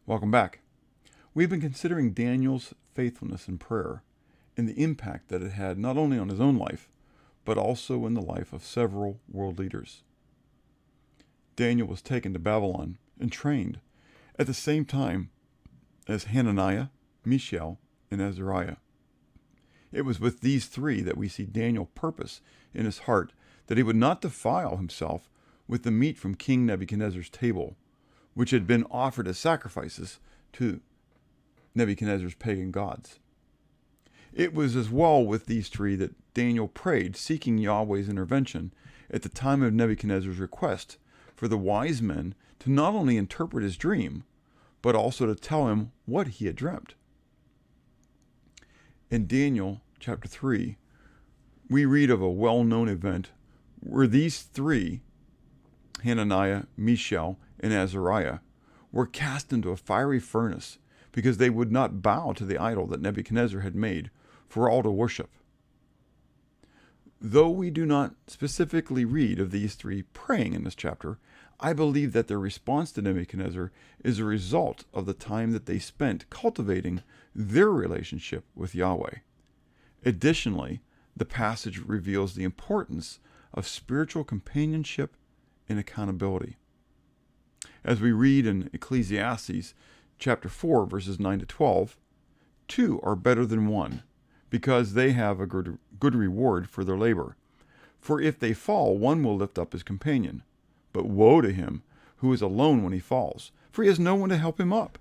Welcome back. We've been considering Daniel's faithfulness in prayer and the impact that it had not only on his own life, but also in the life of several world leaders. Daniel was taken to Babylon and trained at the same time as Hananiah, Mishael, and Azariah. It was with these three that we see Daniel purpose in his heart that he would not defile himself with the meat from King Nebuchadnezzar's table, which had been offered as sacrifices to Nebuchadnezzar's pagan gods. It was as well with these three that Daniel prayed, seeking Yahweh's intervention at the time of Nebuchadnezzar's request for the wise men to not only interpret his dream, but also to tell him what he had dreamt. In Daniel chapter 3, we read of a well-known event where these three, Hananiah, Mishael, and Azariah, were cast into a fiery furnace because they would not bow to the idol that Nebuchadnezzar had made for all to worship. Though we do not specifically read of these three praying in this chapter, I believe that their response to Nebuchadnezzar is a result of the time that they spent cultivating their relationship with Yahweh. Additionally, the passage reveals the importance of spiritual companionship and accountability. As we read in Ecclesiastes chapter 4, verses 9 to 12, two are better than one, because they have a good reward for their labor. For if they fall, one will lift up his companion. But woe to him who is alone when he falls, for he has no one to help him up.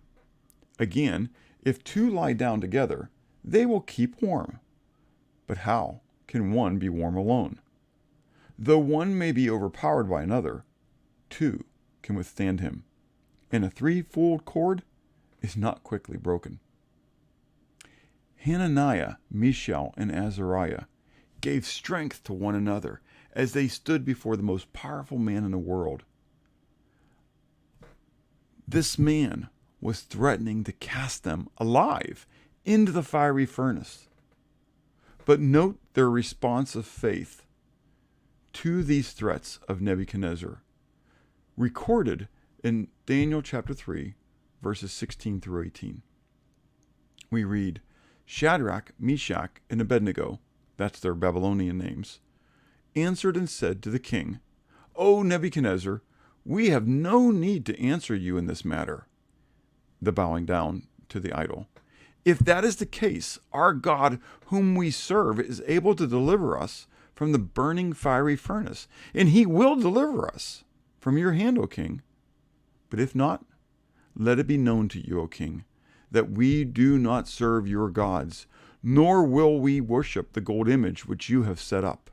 Again, if two lie down together, they will keep warm. But how can one be warm alone? Though one may be overpowered by another, two can withstand him, and a threefold cord is not quickly broken. Hananiah, Mishael, and Azariah gave strength to one another as they stood before the most powerful man in the world. This man was threatening to cast them alive into the fiery furnace. But note their response of faith to these threats of Nebuchadnezzar, recorded in Daniel chapter 3, verses 16 through 18. We read, Shadrach, Meshach, and Abednego, that's their Babylonian names, answered and said to the king, O Nebuchadnezzar, we have no need to answer you in this matter. The bowing down to the idol. If that is the case, our God whom we serve is able to deliver us from the burning fiery furnace, and he will deliver us from your hand, O king. But if not, let it be known to you, O king, that we do not serve your gods, nor will we worship the gold image which you have set up.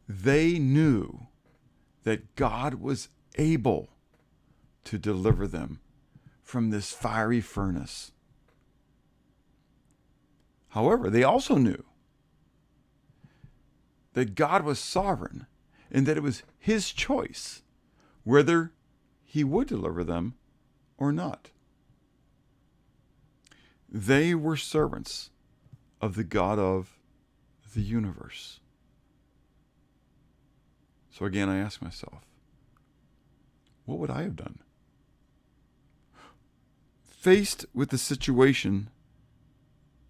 They knew that God was able to deliver them from this fiery furnace. However, they also knew that God was sovereign and that it was his choice whether he would deliver them or not. They were servants of the God of the universe. So again, I ask myself, what would I have done? Faced with the situation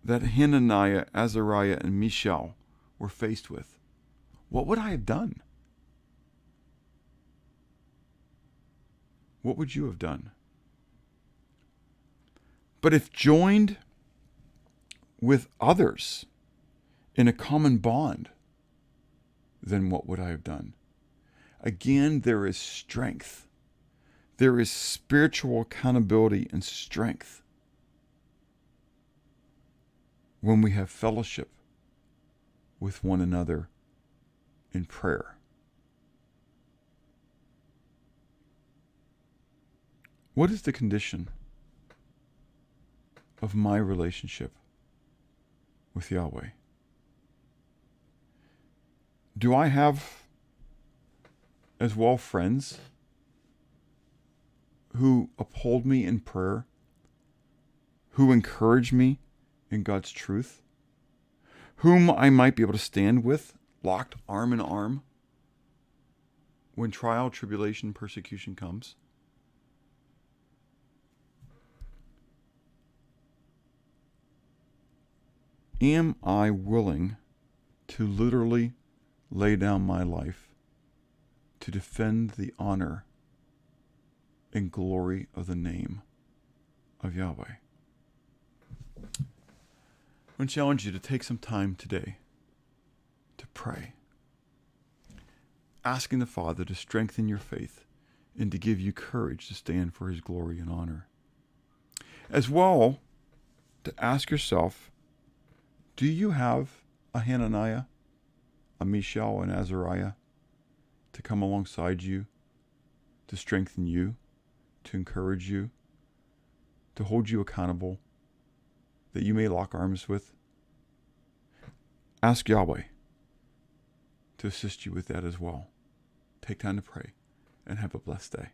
that Hananiah, Azariah, and Mishael were faced with, what would I have done? What would you have done? But if joined with others in a common bond, then what would I have done? Again, there is strength. There is spiritual accountability and strength when we have fellowship with one another in prayer. What is the condition of my relationship with Yahweh? Do I have as well friends who uphold me in prayer, who encourage me in God's truth, whom I might be able to stand with, locked arm in arm, when trial, tribulation, persecution comes? Am I willing to literally lay down my life to defend the honor and glory of the name of Yahweh? I want to challenge you to take some time today to pray, asking the Father to strengthen your faith and to give you courage to stand for his glory and honor. As well, to ask yourself, do you have a Hananiah, a Mishael, and Azariah to come alongside you, to strengthen you, to encourage you, to hold you accountable, that you may lock arms with? Ask Yahweh to assist you with that as well. Take time to pray and have a blessed day.